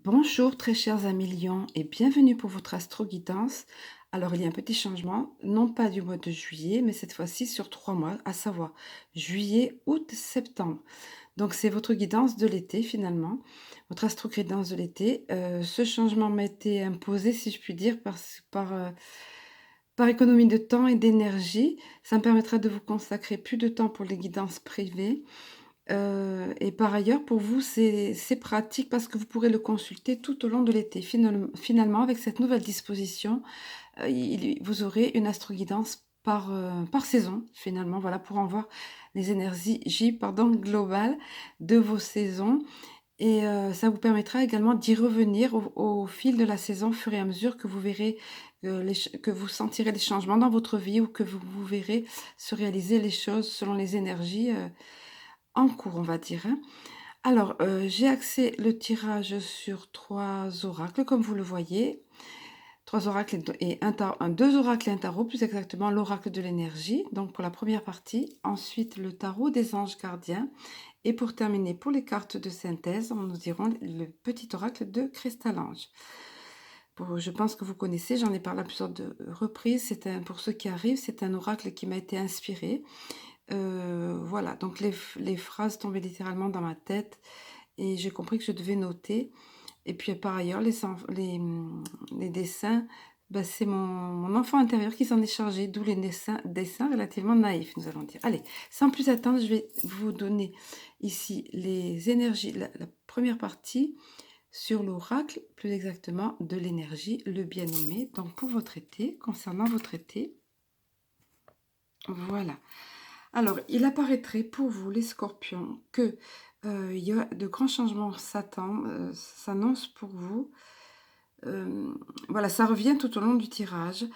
Bonjour très chers amis lions et bienvenue pour votre astro-guidance. Alors il y a un petit changement, non pas du mois de juillet, mais cette fois-ci sur 3 mois, à savoir juillet, août, septembre. Donc c'est votre guidance de l'été finalement, votre astro-guidance de l'été. Ce changement m'a été imposé, si je puis dire, par économie de temps et d'énergie. Ça me permettra de vous consacrer plus de temps pour les guidances privées. Et par ailleurs, pour vous, c'est pratique parce que vous pourrez le consulter tout au long de l'été. Finalement, avec cette nouvelle disposition, vous aurez une astroguidance par saison, finalement, voilà, pour en voir les énergies pardon, globales de vos saisons. Et ça vous permettra également d'y revenir au fil de la saison, au fur et à mesure que vous verrez, que vous sentirez les changements dans votre vie ou que vous verrez se réaliser les choses selon les énergies en cours, on va dire, hein. Alors, j'ai axé le tirage sur 3 oracles, comme vous le voyez. 3 oracles et 2 oracles et un tarot, plus exactement l'oracle de l'énergie, donc pour la première partie. Ensuite, le tarot des anges gardiens. Et pour terminer, pour les cartes de synthèse, nous dirons le petit oracle de Cristal-Ange. Je pense que vous connaissez, j'en ai parlé à plusieurs reprises. Pour ceux qui arrivent, c'est un oracle qui m'a été inspiré. Voilà, donc les phrases tombaient littéralement dans ma tête et j'ai compris que je devais noter. Et puis par ailleurs, les dessins, bah, c'est mon enfant intérieur qui s'en est chargé, d'où les dessins relativement naïfs, nous allons dire. Allez, sans plus attendre, je vais vous donner ici les énergies, la première partie sur l'oracle, plus exactement de l'énergie, le bien nommé, donc pour votre été, concernant votre été. Voilà. Alors, il apparaîtrait pour vous, les scorpions, que il y a de grands changements s'annoncent pour vous. Voilà, ça revient tout au long du tirage.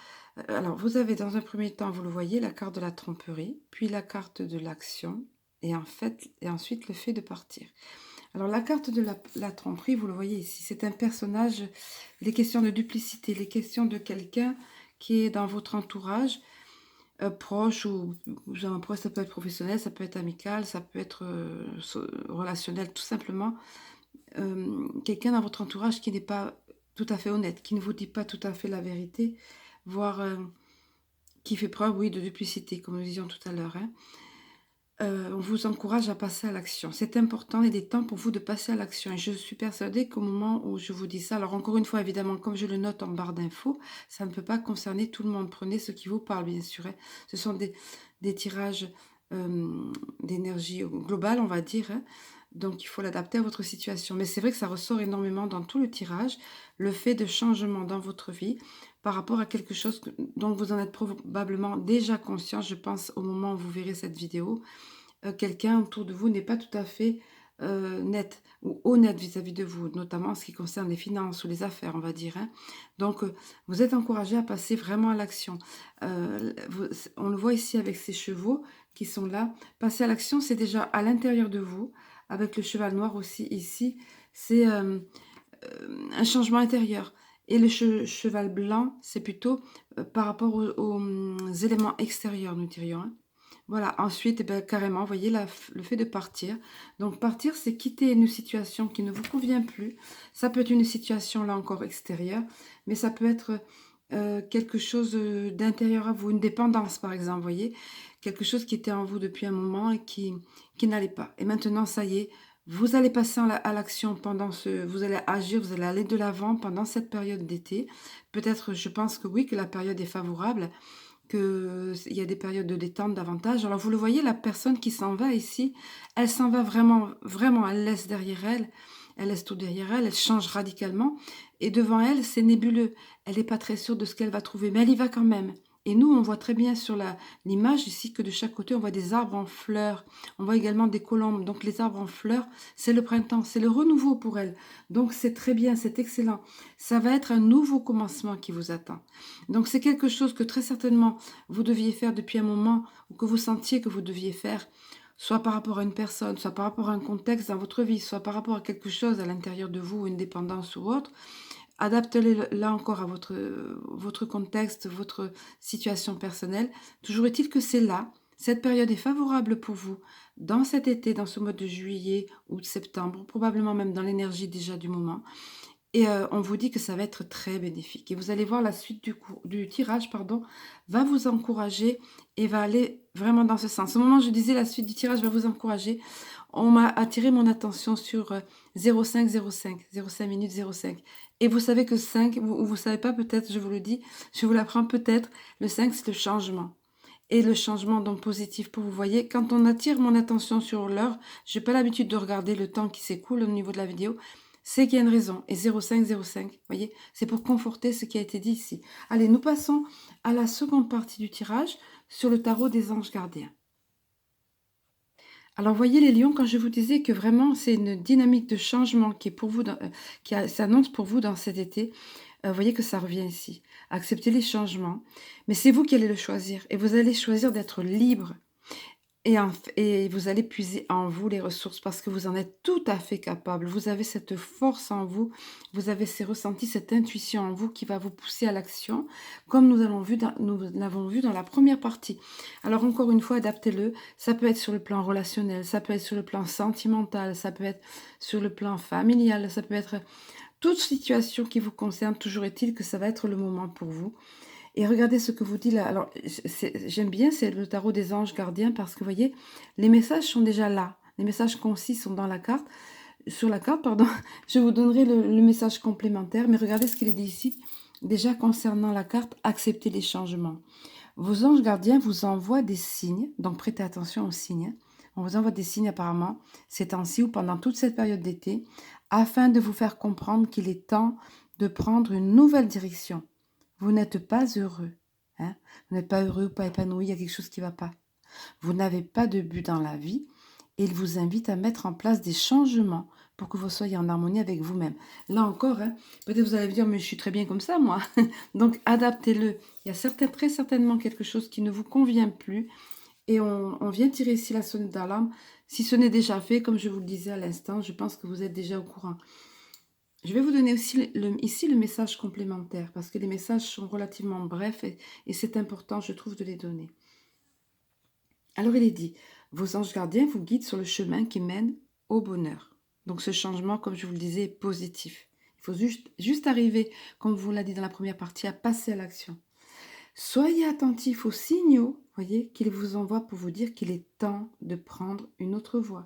Alors, vous avez dans un premier temps, vous le voyez, la carte de la tromperie, puis la carte de l'action, et ensuite le fait de partir. Alors, la carte de la tromperie, vous le voyez ici, c'est un personnage, les questions de duplicité, les questions de quelqu'un qui est dans votre entourage, proche après ça peut être professionnel, ça peut être amical, ça peut être relationnel, tout simplement. Quelqu'un dans votre entourage qui n'est pas tout à fait honnête, qui ne vous dit pas tout à fait la vérité, voire qui fait preuve, oui, de duplicité, comme nous disions tout à l'heure, hein. On vous encourage à passer à l'action. C'est important, il y a des temps pour vous de passer à l'action. Et je suis persuadée qu'au moment où je vous dis ça, alors encore une fois, évidemment, comme je le note en barre d'infos, ça ne peut pas concerner tout le monde. Prenez ce qui vous parle, bien sûr, hein. Ce sont des tirages d'énergie globale, on va dire, hein. Donc, il faut l'adapter à votre situation. Mais c'est vrai que ça ressort énormément dans tout le tirage, le fait de changement dans votre vie par rapport à quelque chose dont vous en êtes probablement déjà conscient, je pense, au moment où vous verrez cette vidéo. Quelqu'un autour de vous n'est pas tout à fait net ou honnête vis-à-vis de vous, notamment en ce qui concerne les finances ou les affaires, on va dire, hein. Donc, vous êtes encouragé à passer vraiment à l'action. On le voit ici avec ces chevaux qui sont là. Passer à l'action, c'est déjà à l'intérieur de vous, avec le cheval noir aussi ici. C'est un changement intérieur. Et le cheval blanc, c'est plutôt par rapport aux éléments extérieurs, nous dirions, hein. Voilà, ensuite, eh ben, carrément, vous voyez, le fait de partir. Donc, partir, c'est quitter une situation qui ne vous convient plus. Ça peut être une situation, là encore, extérieure, mais ça peut être quelque chose d'intérieur à vous, une dépendance, par exemple, vous voyez, quelque chose qui était en vous depuis un moment et qui n'allait pas. Et maintenant, ça y est, vous allez passer à l'action vous allez agir, vous allez aller de l'avant pendant cette période d'été. Peut-être, je pense que oui, que la période est favorable, qu'il y a des périodes de détente davantage. Alors vous le voyez, la personne qui s'en va ici, elle s'en va vraiment, vraiment, elle laisse tout derrière elle change radicalement. Et devant elle, c'est nébuleux. Elle n'est pas très sûre de ce qu'elle va trouver, mais elle y va quand même. Et nous, on voit très bien sur l'image ici que de chaque côté, on voit des arbres en fleurs. On voit également des colombes. Donc les arbres en fleurs, c'est le printemps, c'est le renouveau pour elle. Donc c'est très bien, c'est excellent. Ça va être un nouveau commencement qui vous attend. Donc c'est quelque chose que très certainement vous deviez faire depuis un moment ou que vous sentiez que vous deviez faire, soit par rapport à une personne, soit par rapport à un contexte dans votre vie, soit par rapport à quelque chose à l'intérieur de vous, une dépendance ou autre. Adaptez-le là encore à votre contexte, votre situation personnelle. Toujours est-il que c'est là, cette période est favorable pour vous dans cet été, dans ce mois de juillet ou de septembre, probablement même dans l'énergie déjà du moment. Et on vous dit que ça va être très bénéfique et vous allez voir la suite du tirage, pardon, va vous encourager et va aller vraiment dans ce sens. Au moment où je disais la suite du tirage va vous encourager, on m'a attiré mon attention sur, 05 05, 05 minutes 05 et vous savez que 5, vous savez pas peut-être, je vous le dis, je vous l'apprends peut-être, le 5 c'est le changement et le changement donc positif pour vous. Voyez, quand on attire mon attention sur l'heure, j'ai pas l'habitude de regarder le temps qui s'écoule au niveau de la vidéo, c'est qu'il y a une raison. Et 05, 05, voyez, c'est pour conforter ce qui a été dit ici. Allez, nous passons à la seconde partie du tirage sur le tarot des anges gardiens. Alors, voyez les lions, quand je vous disais que vraiment c'est une dynamique de changement qui est pour vous, s'annonce pour vous dans cet été, vous voyez que ça revient ici. Acceptez les changements, mais c'est vous qui allez le choisir. Et vous allez choisir d'être libre. Et vous allez puiser en vous les ressources parce que vous en êtes tout à fait capable. Vous avez cette force en vous, vous avez ces ressentis, cette intuition en vous qui va vous pousser à l'action, comme nous l'avons vu dans la première partie. Alors encore une fois, adaptez-le. Ça peut être sur le plan relationnel, ça peut être sur le plan sentimental, ça peut être sur le plan familial, ça peut être toute situation qui vous concerne. Toujours est-il que ça va être le moment pour vous. Et regardez ce que vous dit là. Alors, j'aime bien, c'est le tarot des anges gardiens parce que, vous voyez, les messages sont déjà là. Les messages concis sont dans la carte. Sur la carte, pardon. Je vous donnerai le message complémentaire. Mais regardez ce qu'il est dit ici. Déjà, concernant la carte, acceptez les changements. Vos anges gardiens vous envoient des signes. Donc, prêtez attention aux signes. On vous envoie des signes apparemment ces temps-ci ou pendant toute cette période d'été afin de vous faire comprendre qu'il est temps de prendre une nouvelle direction. Vous n'êtes pas heureux. Hein? Vous n'êtes pas heureux ou pas épanoui, il y a quelque chose qui ne va pas. Vous n'avez pas de but dans la vie et il vous invite à mettre en place des changements pour que vous soyez en harmonie avec vous-même. Là encore, hein, peut-être vous allez me dire, mais je suis très bien comme ça, moi. Donc, adaptez-le. Il y a très certainement quelque chose qui ne vous convient plus et on vient tirer ici la sonnette d'alarme. Si ce n'est déjà fait, comme je vous le disais à l'instant, je pense que vous êtes déjà au courant. Je vais vous donner aussi ici le message complémentaire parce que les messages sont relativement brefs et c'est important, je trouve, de les donner. Alors, il est dit, vos anges gardiens vous guident sur le chemin qui mène au bonheur. Donc, ce changement, comme je vous le disais, est positif. Il faut juste arriver, comme vous l'a dit dans la première partie, à passer à l'action. Soyez attentifs aux signaux, voyez, qu'il vous envoie pour vous dire qu'il est temps de prendre une autre voie,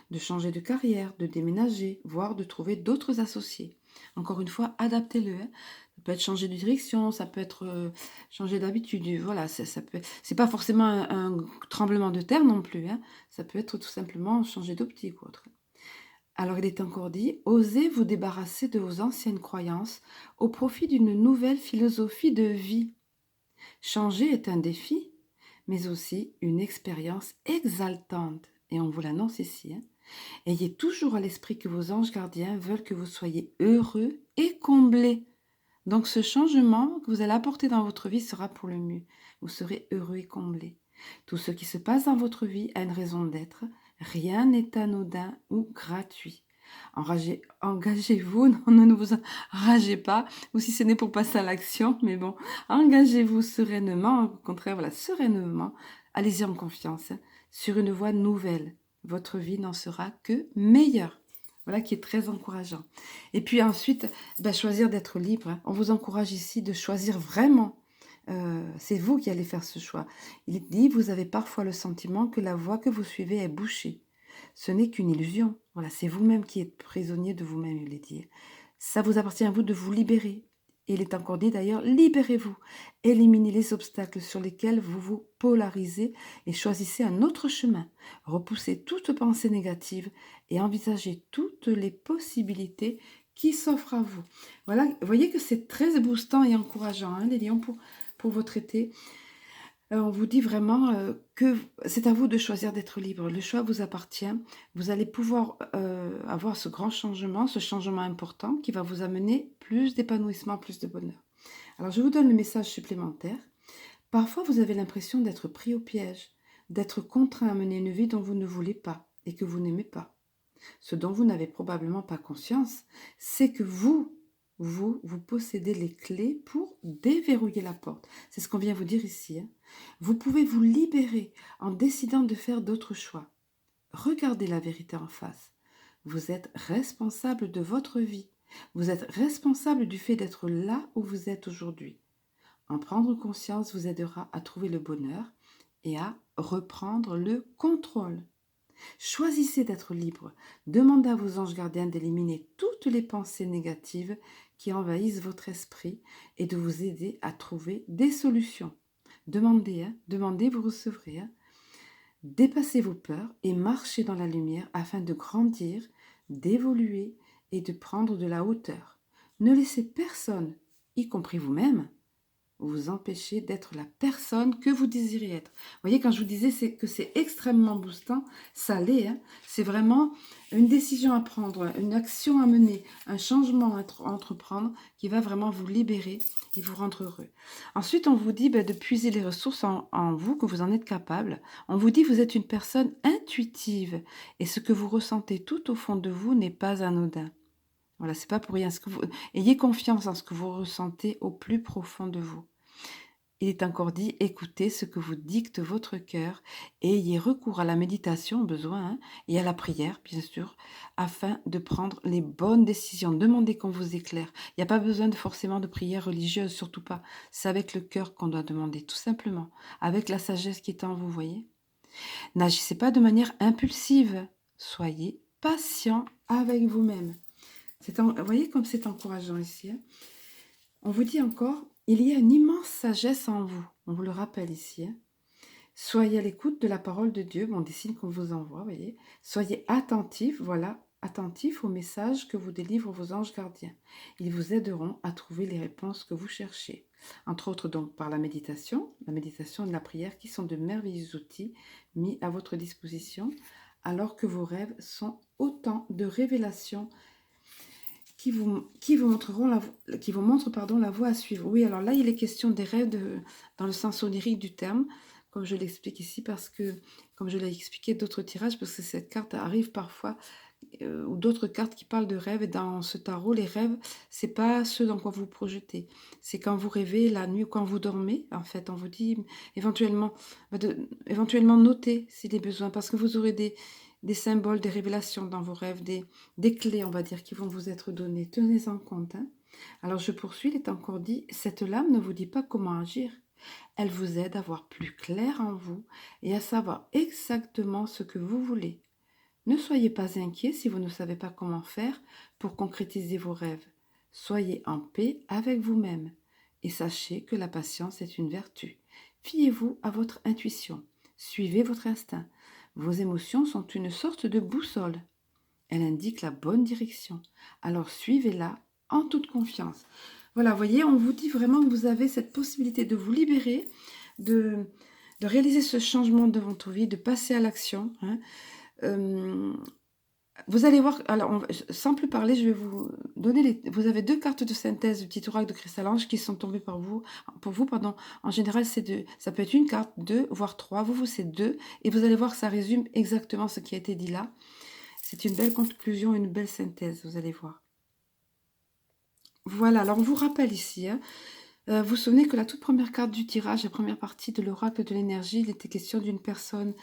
de changer de carrière, de déménager, voire de trouver d'autres associés. Encore une fois, adaptez-le. Hein. Ça peut être changer de direction, ça peut être changer d'habitude. Voilà, c'est pas forcément un tremblement de terre non plus. Hein. Ça peut être tout simplement changer d'optique ou autre. Alors il est encore dit, osez vous débarrasser de vos anciennes croyances au profit d'une nouvelle philosophie de vie. Changer est un défi, mais aussi une expérience exaltante. Et on vous l'annonce ici. Hein. Ayez toujours à l'esprit que vos anges gardiens veulent que vous soyez heureux et comblés. Donc ce changement que vous allez apporter dans votre vie sera pour le mieux. Vous serez heureux et comblés. Tout ce qui se passe dans votre vie a une raison d'être. Rien n'est anodin ou gratuit. Engagez-vous, non, ne vous enragez pas, ou si ce n'est pour passer à l'action, mais bon, engagez-vous sereinement, au contraire, voilà, sereinement, allez-y en confiance, hein, sur une voie nouvelle. Votre vie n'en sera que meilleure. Voilà qui est très encourageant. Et puis ensuite, choisir d'être libre. Hein. On vous encourage ici de choisir vraiment. C'est vous qui allez faire ce choix. Il dit, vous avez parfois le sentiment que la voie que vous suivez est bouchée. Ce n'est qu'une illusion. Voilà, c'est vous-même qui êtes prisonnier de vous-même, il est dit. Ça vous appartient à vous de vous libérer. Et il est encore dit d'ailleurs, libérez-vous. Éliminez les obstacles sur lesquels vous vous polarisez et choisissez un autre chemin. Repoussez toute pensée négative et envisagez toutes les possibilités qui s'offrent à vous. Voilà, vous voyez que c'est très boostant et encourageant, hein, les lions, pour votre été. On vous dit vraiment que c'est à vous de choisir d'être libre. Le choix vous appartient. Vous allez pouvoir avoir ce grand changement, ce changement important qui va vous amener plus d'épanouissement, plus de bonheur. Alors, je vous donne le message supplémentaire. Parfois, vous avez l'impression d'être pris au piège, d'être contraint à mener une vie dont vous ne voulez pas et que vous n'aimez pas. Ce dont vous n'avez probablement pas conscience, c'est que vous possédez les clés pour déverrouiller la porte. C'est ce qu'on vient vous dire ici. Hein. Vous pouvez vous libérer en décidant de faire d'autres choix. Regardez la vérité en face. Vous êtes responsable de votre vie Vous êtes responsable du fait d'être là où vous êtes aujourd'hui. En prendre conscience vous aidera à trouver le bonheur et à reprendre le contrôle. Choisissez d'être libre. Demandez à vos anges gardiens d'éliminer toutes les pensées négatives qui envahissent votre esprit et de vous aider à trouver des solutions. Demandez, hein, demandez, vous recevrez. Hein. Dépassez vos peurs et marchez dans la lumière afin de grandir, d'évoluer et de prendre de la hauteur. Ne laissez personne, y compris vous-même, vous empêcher d'être la personne que vous désirez être. Vous voyez, quand je vous disais que c'est extrêmement boostant, ça l'est. Hein. C'est vraiment une décision à prendre, une action à mener, un changement à entreprendre qui va vraiment vous libérer et vous rendre heureux. Ensuite, on vous dit de puiser les ressources en vous, que vous en êtes capable. On vous dit que vous êtes une personne intuitive et ce que vous ressentez tout au fond de vous n'est pas anodin. Voilà, c'est pas pour rien. Ayez confiance en ce que vous ressentez au plus profond de vous. Il est encore dit, écoutez ce que vous dicte votre cœur et ayez recours à la méditation au besoin hein, et à la prière, bien sûr, afin de prendre les bonnes décisions. Demandez qu'on vous éclaire. Il n'y a pas besoin forcément de prière religieuse, surtout pas. C'est avec le cœur qu'on doit demander, tout simplement, avec la sagesse qui est en vous, voyez. N'agissez pas de manière impulsive. Soyez patient avec vous-même. Vous voyez comme c'est encourageant ici. Hein. On vous dit encore, il y a une immense sagesse en vous. On vous le rappelle ici. Hein. Soyez à l'écoute de la parole de Dieu, des signes qu'on vous envoie, voyez. Soyez attentifs, voilà, attentifs aux messages que vous délivrent vos anges gardiens. Ils vous aideront à trouver les réponses que vous cherchez. Entre autres donc par la méditation et la prière qui sont de merveilleux outils mis à votre disposition alors que vos rêves sont autant de révélations qui vous montrent la voie à suivre. Oui, alors là, il est question des rêves dans le sens onirique du terme, comme je l'explique ici, parce que, comme je l'ai expliqué d'autres tirages, parce que cette carte arrive parfois, ou d'autres cartes qui parlent de rêves, et dans ce tarot, les rêves, c'est pas ceux dans quoi vous projetez. C'est quand vous rêvez la nuit ou quand vous dormez, en fait, on vous dit éventuellement noter s'il est besoin, parce que vous aurez des symboles, des révélations dans vos rêves, des clés, on va dire, qui vont vous être données. Tenez-en compte. Hein. Alors je poursuis, il est encore dit, cette lame ne vous dit pas comment agir. Elle vous aide à voir plus clair en vous et à savoir exactement ce que vous voulez. Ne soyez pas inquiet si vous ne savez pas comment faire pour concrétiser vos rêves. Soyez en paix avec vous-même et sachez que la patience est une vertu. Fiez-vous à votre intuition. Suivez votre instinct. Vos émotions sont une sorte de boussole. Elle indique la bonne direction. Alors suivez-la en toute confiance. Voilà, vous voyez, on vous dit vraiment que vous avez cette possibilité de vous libérer, de réaliser ce changement de votre vie, de passer à l'action. Hein. Vous allez voir, alors sans plus parler, je vais vous donner vous avez 2 cartes de synthèse du petit oracle de Cristal Ange qui sont tombées pour vous, pardon. En général, ça peut être une carte, 2, voire 3. Vous, c'est 2. Et vous allez voir, ça résume exactement ce qui a été dit là. C'est une belle conclusion, une belle synthèse, vous allez voir. Voilà, alors on vous rappelle ici, hein, vous vous souvenez que la toute première carte du tirage, la première partie de l'oracle de l'énergie, il était question d'une personne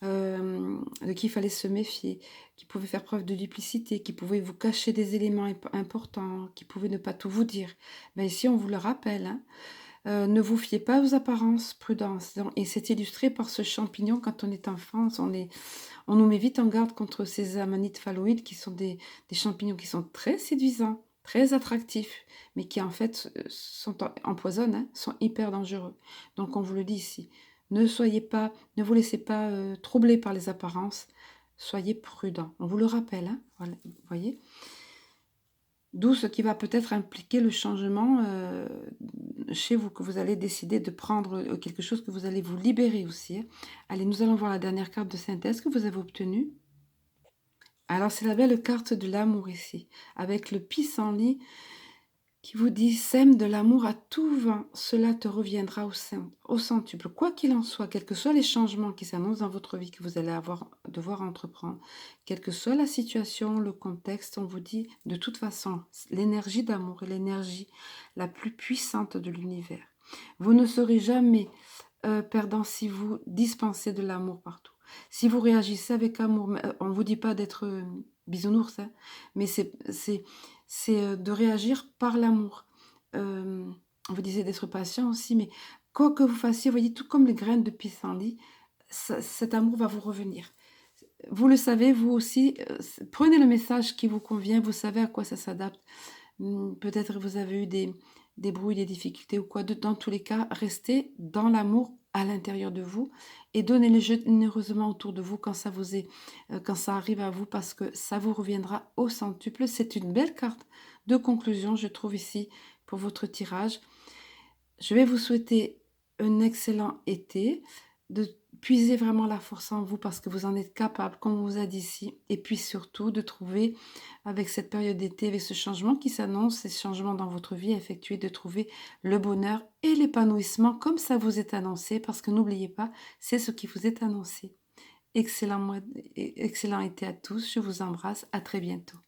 de qui il fallait se méfier, qui pouvait faire preuve de duplicité, qui pouvait vous cacher des éléments importants, qui pouvait ne pas tout vous dire. Mais ici, on vous le rappelle, hein, ne vous fiez pas aux apparences, prudence. Et c'est illustré par ce champignon quand on est enfant, on nous met vite en garde contre ces amanites phalloïdes qui sont des champignons qui sont très séduisants, très attractifs, mais qui en fait empoisonnent, hein, sont hyper dangereux. Donc on vous le dit ici, ne vous laissez pas troubler par les apparences, soyez prudents. On vous le rappelle, hein, voilà, vous voyez. D'où ce qui va peut-être impliquer le changement chez vous, que vous allez décider de prendre quelque chose, que vous allez vous libérer aussi. Hein. Allez, nous allons voir la dernière carte de synthèse que vous avez obtenue. Alors, c'est la belle carte de l'amour ici, avec le pissenlit qui vous dit « Sème de l'amour à tout vent, cela te reviendra au centuple. » Quoi qu'il en soit, quels que soient les changements qui s'annoncent dans votre vie, que vous allez devoir entreprendre, quelle que soit la situation, le contexte, on vous dit de toute façon, l'énergie d'amour est l'énergie la plus puissante de l'univers. Vous ne serez jamais perdant si vous dispensez de l'amour partout. Si vous réagissez avec amour, on ne vous dit pas d'être bisounours, hein, mais c'est, de réagir par l'amour. Vous disiez d'être patient aussi, mais quoi que vous fassiez, vous voyez, tout comme les graines de pissenlit, cet amour va vous revenir. Vous le savez, vous aussi, prenez le message qui vous convient, vous savez à quoi ça s'adapte. Peut-être vous avez eu des brouilles, des difficultés ou quoi, dans tous les cas, restez dans l'amour à l'intérieur de vous et donnez-le généreusement autour de vous quand ça arrive à vous parce que ça vous reviendra au centuple. C'est une belle carte de conclusion, je trouve ici, pour votre tirage. Je vais vous souhaiter un excellent été, de puiser vraiment la force en vous parce que vous en êtes capable, comme on vous a dit ici, et puis surtout de trouver, avec cette période d'été, avec ce changement qui s'annonce, ces changements dans votre vie à effectuer, de trouver le bonheur et l'épanouissement comme ça vous est annoncé, parce que n'oubliez pas, c'est ce qui vous est annoncé. Excellent, excellent été à tous, je vous embrasse, à très bientôt.